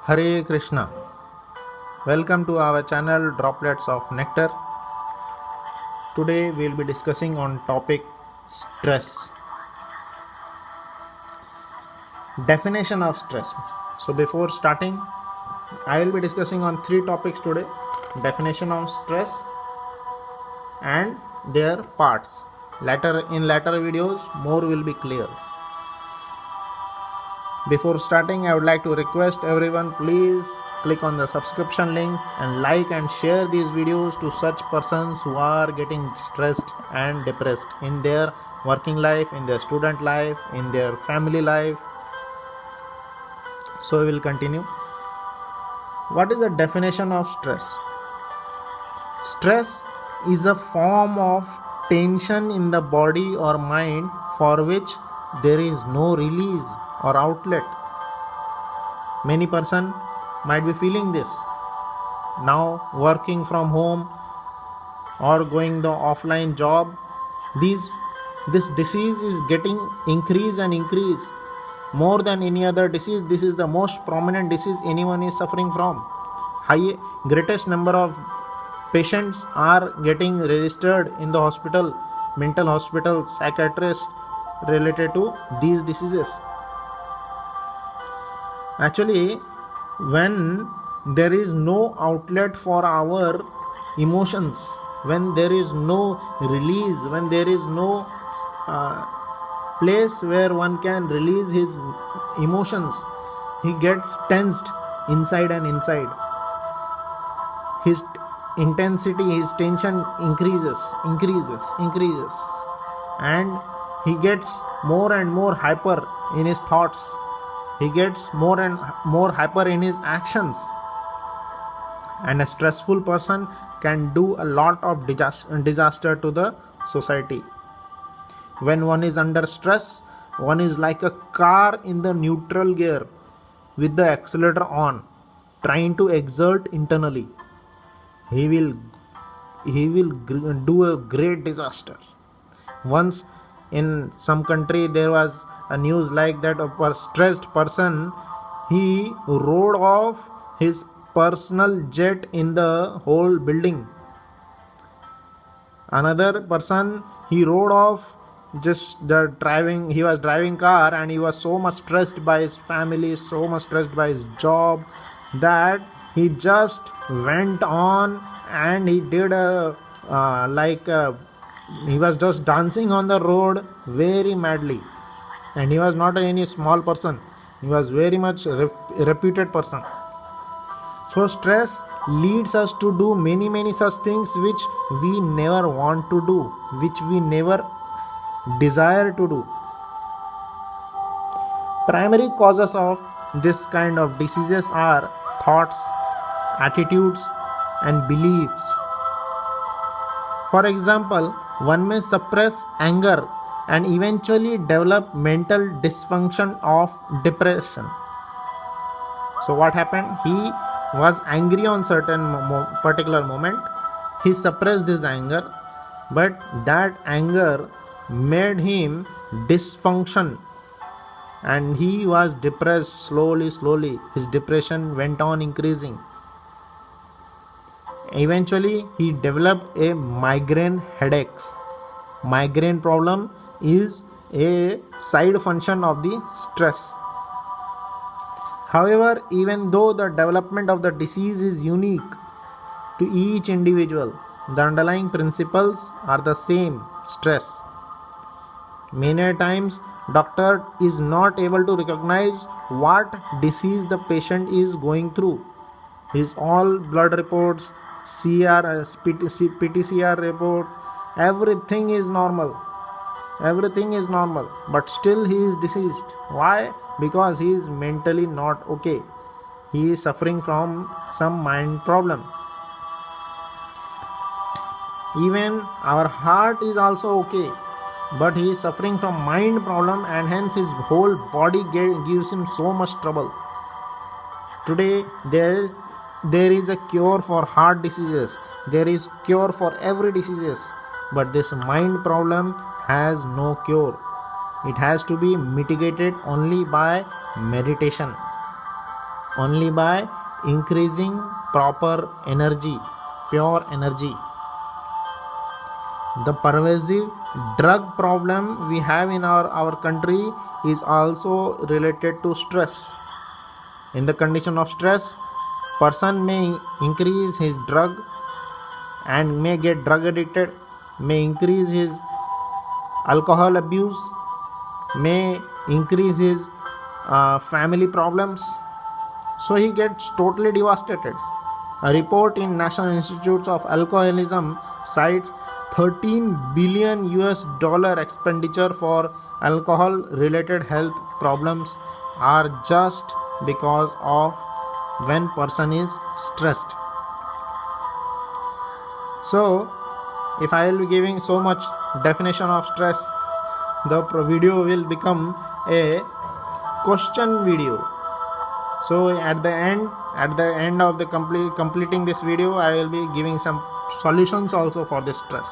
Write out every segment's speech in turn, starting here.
Hare Krishna. Welcome to our channel Droplets of Nectar. Today we'll be discussing on topic stress. Definition of stress. So before starting, I will be discussing on three topics today: definition of stress and their parts. In later videos more will be clear. Before starting, I would like to request everyone, please click on the subscription link and like and share these videos to such persons who are getting stressed and depressed in their working life, in their student life, in their family life. So we will continue. What is the definition of stress? Stress is a form of tension in the body or mind for which there is no release or outlet. Many person might be feeling this now, working from home or going the offline job. This disease is getting increase and increase more than any other disease. This is the most prominent disease anyone is suffering from. Greatest number of patients are getting registered in the hospital, mental hospitals, psychiatrists related to these diseases. Actually, when there is no outlet for our emotions, when there is no release, when there is no place where one can release his emotions, he gets tensed inside and inside. His intensity, his tension increases, and he gets more and more hyper in his thoughts. He gets more and more hyper in his actions. And a stressful person can do a lot of disaster to the society. When one is under stress, one is like a car in the neutral gear with the accelerator on, trying to exert internally. He will do a great disaster. Once in some country there was a news like that of a stressed person. He rode off his personal jet in the whole building. Another person, he rode off he was driving car, and he was so much stressed by his family, so much stressed by his job, that he just went on and he did he was just dancing on the road very madly. And he was not any small person, he was very much reputed person. So stress leads us to do many such things which we never want to do, which we never desire to do. Primary causes of this kind of diseases are thoughts, attitudes, and beliefs. For example, one may suppress anger and eventually develop mental dysfunction of depression. So what happened? He was angry on certain particular moment. He suppressed his anger, but that anger made him dysfunction, and he was depressed slowly. His depression went on increasing. Eventually, he developed a migraine headaches. Migraine problem is a side function of the stress. However, even though the development of the disease is unique to each individual, the underlying principles are the same: stress. Many times, doctor is not able to recognize what disease the patient is going through. His all blood reports, PTCR report, everything is normal, but still he is diseased. Why? Because he is mentally not okay. He is suffering from some mind problem. Even our heart is also okay, but he is suffering from mind problem, and hence his whole body gives him so much trouble. Today there is a cure for heart diseases, there is cure for every diseases, but this mind problem has no cure. It has to be mitigated only by meditation. only by increasing proper energy, pure energy. The pervasive drug problem we have in our country is also related to stress. In the condition of stress, person may increase his drug and may get drug addicted, may increase his alcohol abuse, may increase his family problems, so he gets totally devastated. A report in National Institutes of Alcoholism cites 13 billion US dollar expenditure for alcohol related health problems are just because of when person is stressed. So if I will be giving so much definition of stress, the video will become a question video. So at the end of the completing this video, I will be giving some solutions also for this stress.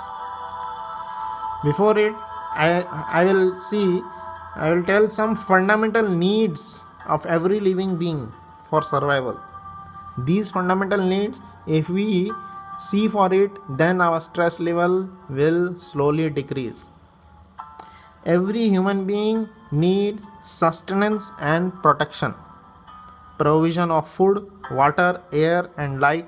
Before it, I will tell some fundamental needs of every living being for survival. These fundamental needs, if we see for it, then our stress level will slowly decrease. Every human being needs sustenance and protection, provision of food, water, air and light,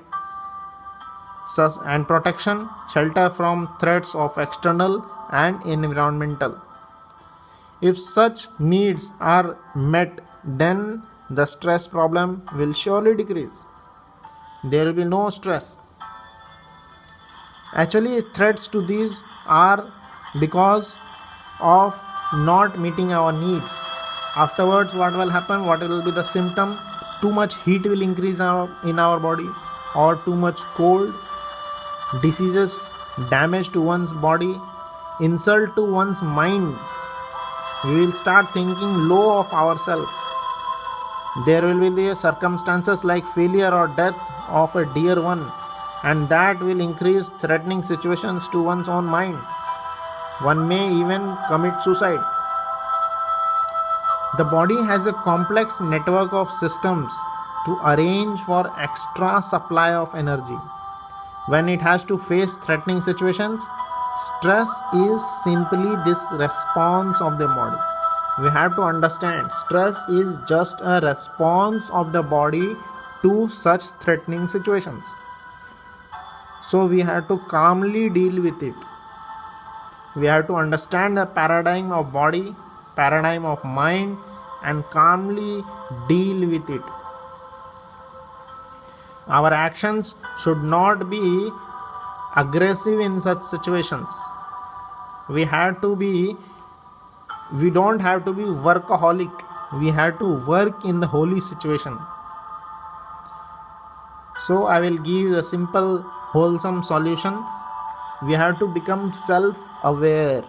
and protection, shelter from threats of external and environmental. If such needs are met, then the stress problem will surely decrease. There will be no stress. Actually, threats to these are because of not meeting our needs. Afterwards, what will happen? What will be the symptom? Too much heat will increase in our body, or too much cold, diseases, damage to one's body, insult to one's mind. We will start thinking low of ourselves. There will be the circumstances like failure or death of a dear one, and that will increase threatening situations to one's own mind. One may even commit suicide. The body has a complex network of systems to arrange for extra supply of energy. When it has to face threatening situations, stress is simply this response of the body. We have to understand, stress is just a response of the body to such threatening situations. So we have to calmly deal with it. We have to understand the paradigm of body, paradigm of mind, and calmly deal with it. Our actions should not be aggressive in such situations. We don't have to be workaholic. We have to work in the holy situation. So I will give a simple, wholesome solution. We have to become self-aware.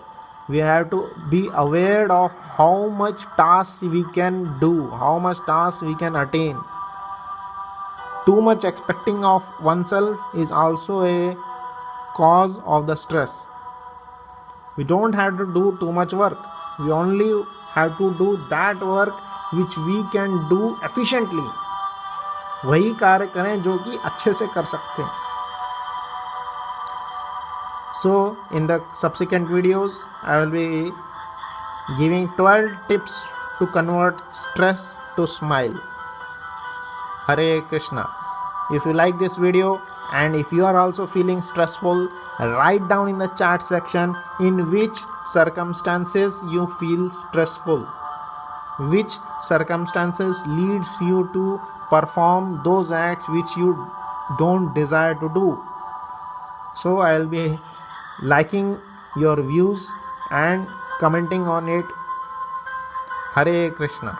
We have to be aware of how much tasks we can do, how much tasks we can attain. Too much expecting of oneself is also a cause of the stress. We don't have to do too much work. We only have to do that work which we can do efficiently. वही कार्य करें जो कि अच्छे से कर सकते हैं. So in the subsequent videos, I will be giving 12 tips to convert stress to smile. Hare Krishna. If you like this video and if you are also feeling stressful, write down in the chat section in which circumstances you feel stressful, which circumstances leads you to perform those acts which you don't desire to do. So I will be liking your views and commenting on it. Hare Krishna.